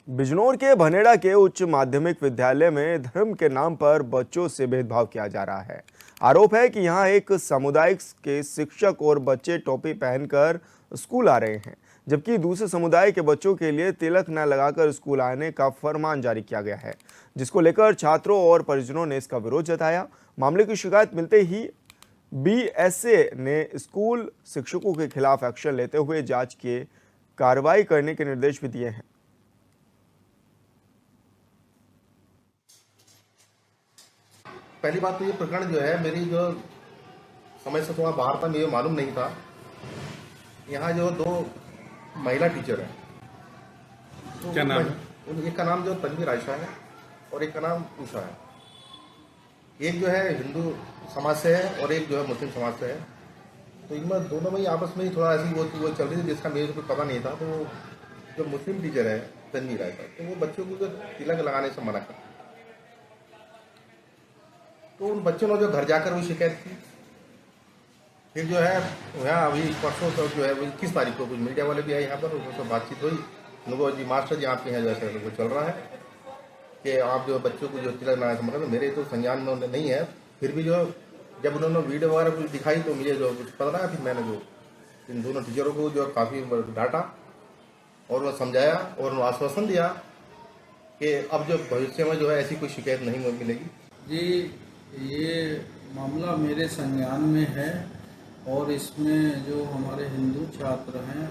बिजनौर के भनेड़ा के उच्च माध्यमिक विद्यालय में धर्म के नाम पर बच्चों से भेदभाव किया जा रहा है। आरोप है कि यहां एक सामुदायिक के शिक्षक और बच्चे टोपी पहनकर स्कूल आ रहे हैं, जबकि दूसरे समुदाय के बच्चों के लिए तिलक न लगाकर स्कूल आने का फरमान जारी किया गया है, जिसको लेकर छात्रों और परिजनों ने इसका विरोध जताया। मामले की शिकायत मिलते ही बीएसए ने स्कूल शिक्षकों के खिलाफ एक्शन लेते हुए जांच की कार्रवाई करने के निर्देश भी दिए हैं। पहली बात तो ये प्रकरण जो है मेरी जो समय से थोड़ा बाहर था, मुझे मालूम नहीं था। यहाँ जो दो महिला टीचर हैं, तो क्या नाम है? एक का नाम जो तनवीर आयशा है और एक का नाम उषा है। एक जो है हिंदू समाज से है और एक जो है मुस्लिम समाज से है। तो इनमें दोनों में ही आपस में ही थोड़ा ऐसी वो चल रही थी जिसका मेरे को पता नहीं था। तो जो मुस्लिम टीचर है तनवीर आयशा, तो वो बच्चों को जो तिलक लगाने से मना कर, तो उन बच्चों ने जो घर जाकर वो शिकायत की। फिर जो है यहाँ अभी परसों तक जो है वो 21 तारीख को कुछ मीडिया वाले भी आए यहाँ पर, उससे बातचीत हुई। उनको जी मास्टर जी आपके यहाँ जो है वो चल रहा है कि आप जो बच्चों को जो तिलक लगाने से मतलब मेरे तो संज्ञान में नहीं है। फिर भी जो जब उन्होंने वीडियो वगैरह कुछ दिखाई तो मुझे जो कुछ पता लगा। फिर मैंने जो इन दोनों टीचरों को जो काफ़ी डांटा और वह समझाया और उन्हें आश्वासन दिया कि अब जो भविष्य में जो है ऐसी कोई शिकायत नहीं मिलेगी। जी, ये मामला मेरे संज्ञान में है और इसमें जो हमारे हिंदू छात्र हैं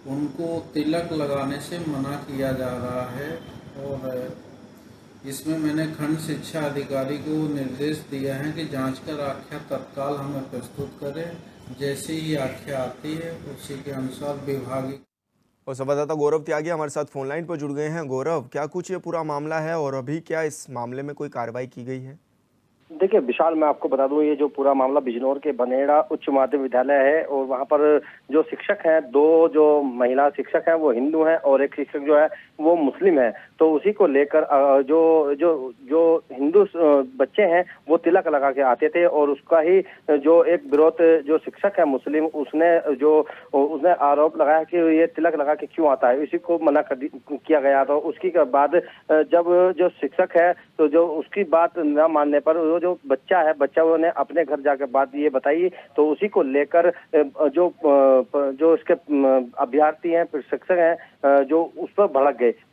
उनको तिलक लगाने से मना किया जा रहा है और इसमें मैंने खंड शिक्षा अधिकारी को निर्देश दिया है कि जांच कर आख्या तत्काल हमें प्रस्तुत करें। जैसे ही आख्या आती है उसी के अनुसार विभागीय। और संवाददाता गौरव त्यागी हमारे साथ फोन लाइन पर जुड़ गए हैं। गौरव, क्या कुछ ये पूरा मामला है और अभी क्या इस मामले में कोई कार्रवाई की गई है? देखिए विशाल, मैं आपको बता दूं, ये जो पूरा मामला बिजनौर के बनेड़ा उच्च माध्यमिक विद्यालय है और वहां पर जो शिक्षक हैं, दो जो महिला शिक्षक हैं वो हिंदू हैं और एक शिक्षक जो है वो मुस्लिम है। तो उसी को लेकर जो जो जो हिंदू बच्चे हैं वो तिलक लगा के आते थे और उसका ही जो एक विरोध जो शिक्षक है मुस्लिम, उसने आरोप लगाया कि ये तिलक लगा के क्यों आता है, इसी को मना कर किया गया। तो उसकी बाद जब जो शिक्षक है तो जो उसकी बात न मानने पर जो बच्चा ने अपने घर जाकर बात ये बताई। तो उसी को लेकर जो इसके अभ्यर्थी हैं, शिक्षक हैं, जो उस पर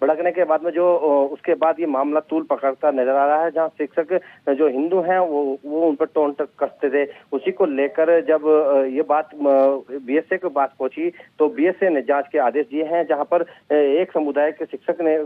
भड़कने के बाद में जो उसके बाद ये मामला तूल पकड़ता नजर आ रहा है, जहां शिक्षक जो हिंदू हैं वो उन पर टोंट कसते थे। उसी को लेकर जब ये बात बीएसए को बात पहुंची तो बीएसए ने जांच के आदेश दिए हैं, जहां पर एक समुदाय के शिक्षक ने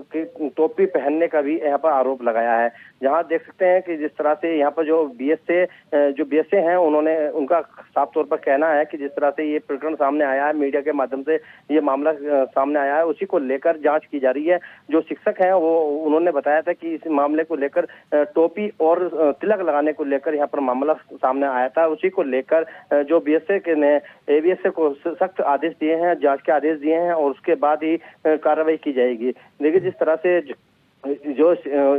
टोपी पहनने का भी यहाँ पर आरोप लगाया है। जहां देख सकते हैं कि जिस तरह से यहाँ पर जो बीएसए हैं उनका साफ तौर पर कहना है कि जिस तरह से ये प्रकरण सामने आया है, मीडिया के माध्यम से ये मामला सामने आया है, उसी को लेकर जांच की जा रही है। जो शिक्षक हैं वो उन्होंने बताया था कि इस मामले को लेकर टोपी और तिलक लगाने को लेकर यहाँ पर मामला सामने आया था। उसी को लेकर जो बीएसए ने एबीएसए को सख्त आदेश दिए हैं, जांच के आदेश दिए हैं और उसके बाद ही कार्रवाई की जाएगी। देखिए जिस तरह से जो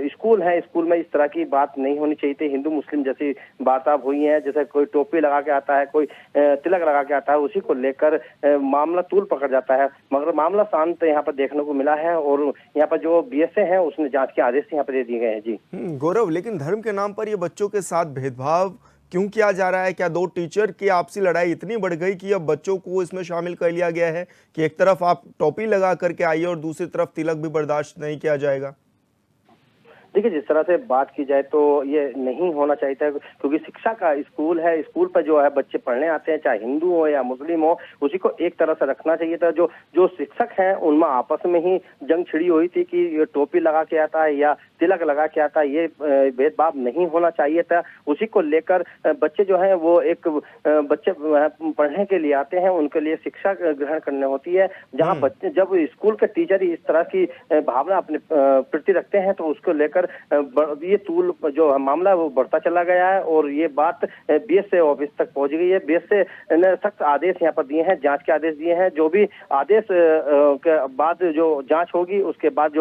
स्कूल है, स्कूल में इस तरह की बात नहीं होनी चाहिए थी। हिंदू मुस्लिम जैसी बातें हुई हैं, जैसे कोई टोपी लगा के आता है, कोई तिलक लगा के आता है, उसी को लेकर मामला तूल पकड़ जाता है। मगर मामला शांत यहाँ पर देखने को मिला है और यहाँ पर जो बीएसए है उसने जांच के आदेश यहाँ पर दे दिए गए हैं। जी गौरव, लेकिन धर्म के नाम पर ये बच्चों के साथ भेदभाव क्यों किया जा रहा है? क्या दो टीचर की आपसी लड़ाई इतनी बढ़ गई कि अब बच्चों को इसमें शामिल कर लिया गया है कि एक तरफ आप टोपी लगा करके आइए और दूसरी तरफ तिलक भी बर्दाश्त नहीं किया जाएगा? देखिए जिस तरह से बात की जाए तो ये नहीं होना चाहिए था, क्योंकि शिक्षा का स्कूल है, स्कूल पर जो है बच्चे पढ़ने आते हैं, चाहे हिंदू हो या मुस्लिम हो, उसी को एक तरह से रखना चाहिए था। जो शिक्षक हैं उनमें आपस में ही जंग छिड़ी हुई थी कि ये टोपी लगा के आता है या तिलक लगा के आता है, ये भेदभाव नहीं होना चाहिए था। उसी को लेकर बच्चे जो है वो बच्चे पढ़ने के लिए आते हैं, उनके लिए शिक्षा ग्रहण करने होती है। जहाँ बच्चे जब स्कूल के टीचर ही इस तरह की भावना अपने प्रति रखते हैं तो उसको लेकर ये तूल जो मामला है वो बढ़ता चला गया है और ये बात बीएसए ऑफिस तक पहुंच गई है। बीएसए ने सख्त आदेश यहाँ पर दिए हैं, जांच के आदेश दिए हैं। जो भी आदेश के बाद जो जांच होगी उसके बाद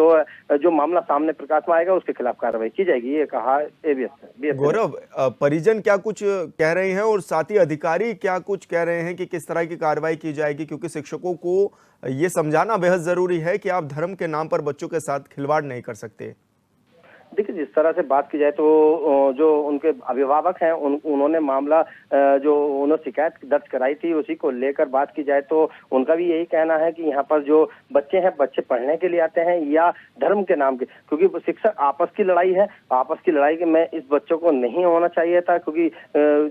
जो मामला सामने प्रकाश में आएगा जाएगा, उसके खिलाफ कार्रवाई की जाएगी, ये कहा एबीएस। गौरव, परिजन क्या कुछ कह रहे हैं और साथ ही अधिकारी क्या कुछ कह रहे हैं कि किस तरह की कार्रवाई की जाएगी, क्योंकि शिक्षकों को ये समझाना बेहद जरूरी है कि आप धर्म के नाम पर बच्चों के साथ खिलवाड़ नहीं कर सकते। देखिए, जिस तरह से बात की जाए तो जो उनके अभिभावक हैं उन्होंने मामला जो उन्होंने शिकायत दर्ज कराई थी, उसी को लेकर बात की जाए तो उनका भी यही कहना है कि यहाँ पर जो बच्चे हैं, बच्चे पढ़ने के लिए आते हैं या धर्म के नाम के, क्योंकि शिक्षक आपस की लड़ाई है, आपस की लड़ाई के में इस बच्चों को नहीं होना चाहिए था, क्योंकि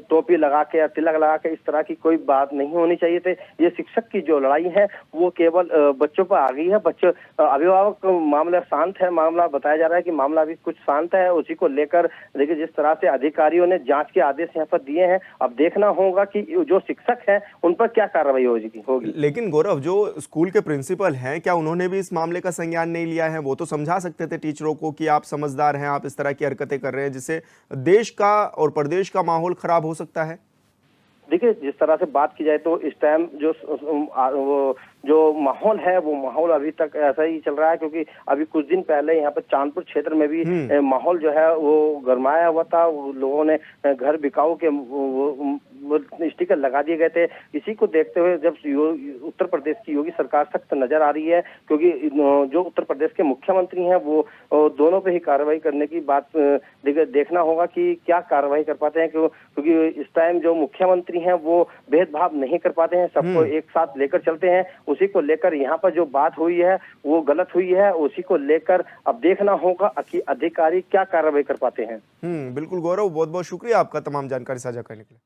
टोपी लगा के या तिलक लगा के इस तरह की कोई बात नहीं होनी चाहिए थे। ये शिक्षक की जो लड़ाई है वो केवल बच्चों पर आ गई है। बच्चे अभिभावक मामला शांत है, मामला बताया जा रहा है कि मामला अभी कुछ शांत है। उसी को लेकर देखिए जिस तरह से अधिकारियों ने जांच के आदेश यहाँ पर दिए हैं, अब देखना होगा कि जो शिक्षक हैं उन पर क्या कार्रवाई होगी। लेकिन गौरव, जो स्कूल के प्रिंसिपल हैं, क्या उन्होंने भी इस मामले का संज्ञान नहीं लिया है? वो तो समझा सकते थे टीचरों को कि आप समझदार हैं, आप इस तरह की हरकतें कर रहे हैं जिससे देश का और प्रदेश का माहौल खराब हो सकता है। देखिए, जिस तरह से बात की जाए तो इस टाइम जो माहौल है वो माहौल अभी तक ऐसा ही चल रहा है, क्योंकि अभी कुछ दिन पहले यहाँ पर चांदपुर क्षेत्र में भी माहौल जो है वो गरमाया हुआ था। लोगों ने घर बिकाऊ के स्टिकर लगा दिए गए थे। इसी को देखते हुए जब उत्तर प्रदेश की योगी सरकार सख्त नजर आ रही है, क्योंकि जो उत्तर प्रदेश के मुख्यमंत्री हैं वो दोनों पे ही कार्रवाई करने की बात देखना होगा कि क्या कार्रवाई कर पाते हैं, क्योंकि इस टाइम जो मुख्यमंत्री हैं वो भेदभाव नहीं कर पाते हैं, सबको एक साथ लेकर चलते हैं। उसी को लेकर यहाँ पर जो बात हुई है वो गलत हुई है। उसी को लेकर अब देखना होगा कि अधिकारी क्या कार्रवाई कर पाते हैं। बिल्कुल गौरव, बहुत बहुत शुक्रिया आपका तमाम जानकारी साझा करने के लिए।